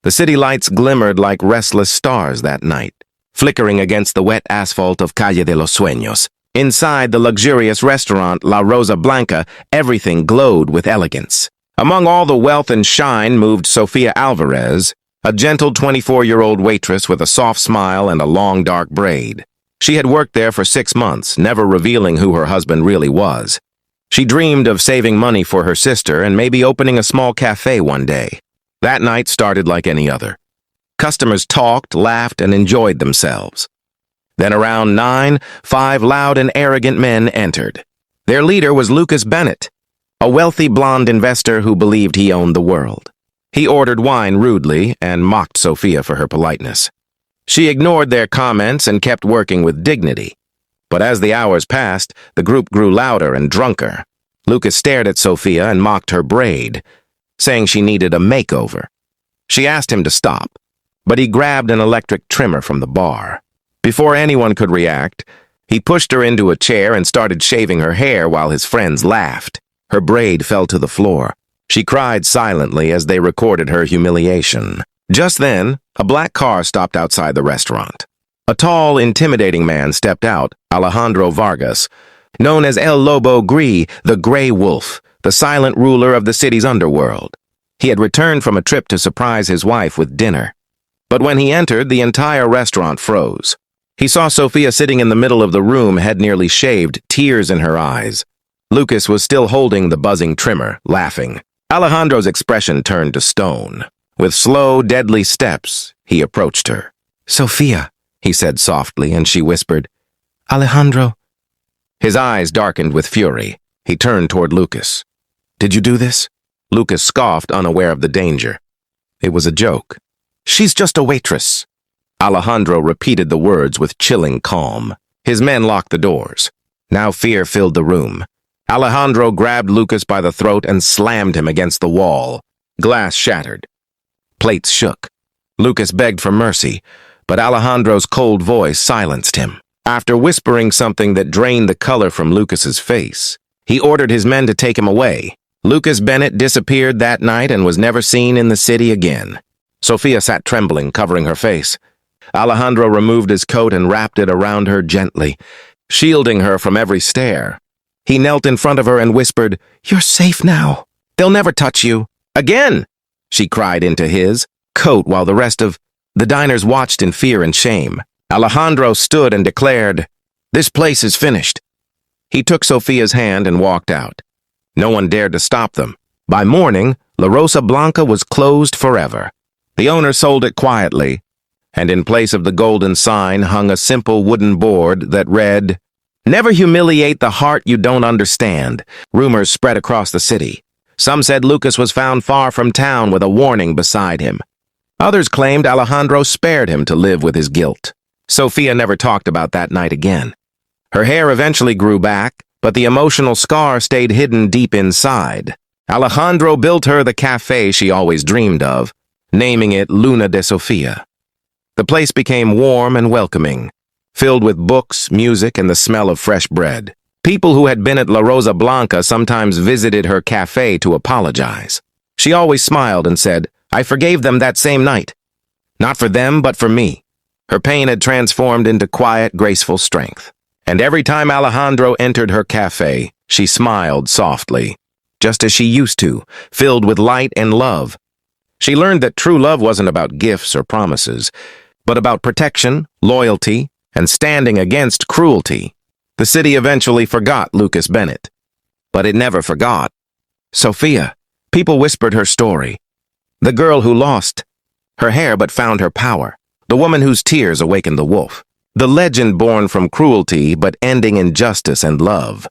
The city lights glimmered like restless stars that night, flickering against the wet asphalt of Calle de los Sueños. Inside the luxurious restaurant La Rosa Blanca, everything glowed with elegance. Among all the wealth and shine moved Sofía Alvarez, a gentle 24-year-old waitress with a soft smile and a long dark braid. She had worked there for 6 months, never revealing who her husband really was. She dreamed of saving money for her sister and maybe opening a small cafe one day. That night started like any other. Customers talked, laughed, and enjoyed themselves. Then around 9, 5 loud and arrogant men entered. Their leader was Lucas Bennett, a wealthy blonde investor who believed he owned the world. He ordered wine rudely and mocked Sofía for her politeness. She ignored their comments and kept working with dignity. But as the hours passed, the group grew louder and drunker. Lucas stared at Sofía and mocked her braid, saying she needed a makeover. She asked him to stop, but he grabbed an electric trimmer from the bar. Before anyone could react, he pushed her into a chair and started shaving her hair while his friends laughed. Her braid fell to the floor. She cried silently as they recorded her humiliation. Just then, a black car stopped outside the restaurant. A tall, intimidating man stepped out, Alejandro Vargas, known as El Lobo Gris, the Gray Wolf, the silent ruler of the city's underworld. He had returned from a trip to surprise his wife with dinner. But when he entered, the entire restaurant froze. He saw Sofía sitting in the middle of the room, head nearly shaved, tears in her eyes. Lucas was still holding the buzzing trimmer, laughing. Alejandro's expression turned to stone. With slow, deadly steps, he approached her. "Sofía," he said softly, and she whispered, "Alejandro." His eyes darkened with fury. He turned toward Lucas. "Did you do this?" Lucas scoffed, unaware of the danger. It was a joke. "She's just a waitress." Alejandro repeated the words with chilling calm. His men locked the doors. Now fear filled the room. Alejandro grabbed Lucas by the throat and slammed him against the wall. Glass shattered. Plates shook. Lucas begged for mercy, but Alejandro's cold voice silenced him. After whispering something that drained the color from Lucas's face, he ordered his men to take him away. Lucas Bennett disappeared that night and was never seen in the city again. Sofía sat trembling, covering her face. Alejandro removed his coat and wrapped it around her gently, shielding her from every stare. He knelt in front of her and whispered, "You're safe now. They'll never touch you." "Again!" she cried into his coat while the rest of the diners watched in fear and shame. Alejandro stood and declared, "This place is finished." He took Sofía's hand and walked out. No one dared to stop them. By morning, La Rosa Blanca was closed forever. The owner sold it quietly, and in place of the golden sign hung a simple wooden board that read, "Never humiliate the heart you don't understand." Rumors spread across the city. Some said Lucas was found far from town with a warning beside him. Others claimed Alejandro spared him to live with his guilt. Sofía never talked about that night again. Her hair eventually grew back, but the emotional scar stayed hidden deep inside. Alejandro built her the cafe she always dreamed of, naming it Luna de Sofía. The place became warm and welcoming, filled with books, music, and the smell of fresh bread. People who had been at La Rosa Blanca sometimes visited her cafe to apologize. She always smiled and said, "I forgave them that same night. Not for them, but for me." Her pain had transformed into quiet, graceful strength. And every time Alejandro entered her cafe, she smiled softly, just as she used to, filled with light and love. She learned that true love wasn't about gifts or promises, but about protection, loyalty, and standing against cruelty. The city eventually forgot Lucas Bennett, but it never forgot Sofía. People whispered her story. The girl who lost her hair but found her power. The woman whose tears awakened the wolf. The legend born from cruelty but ending in justice and love.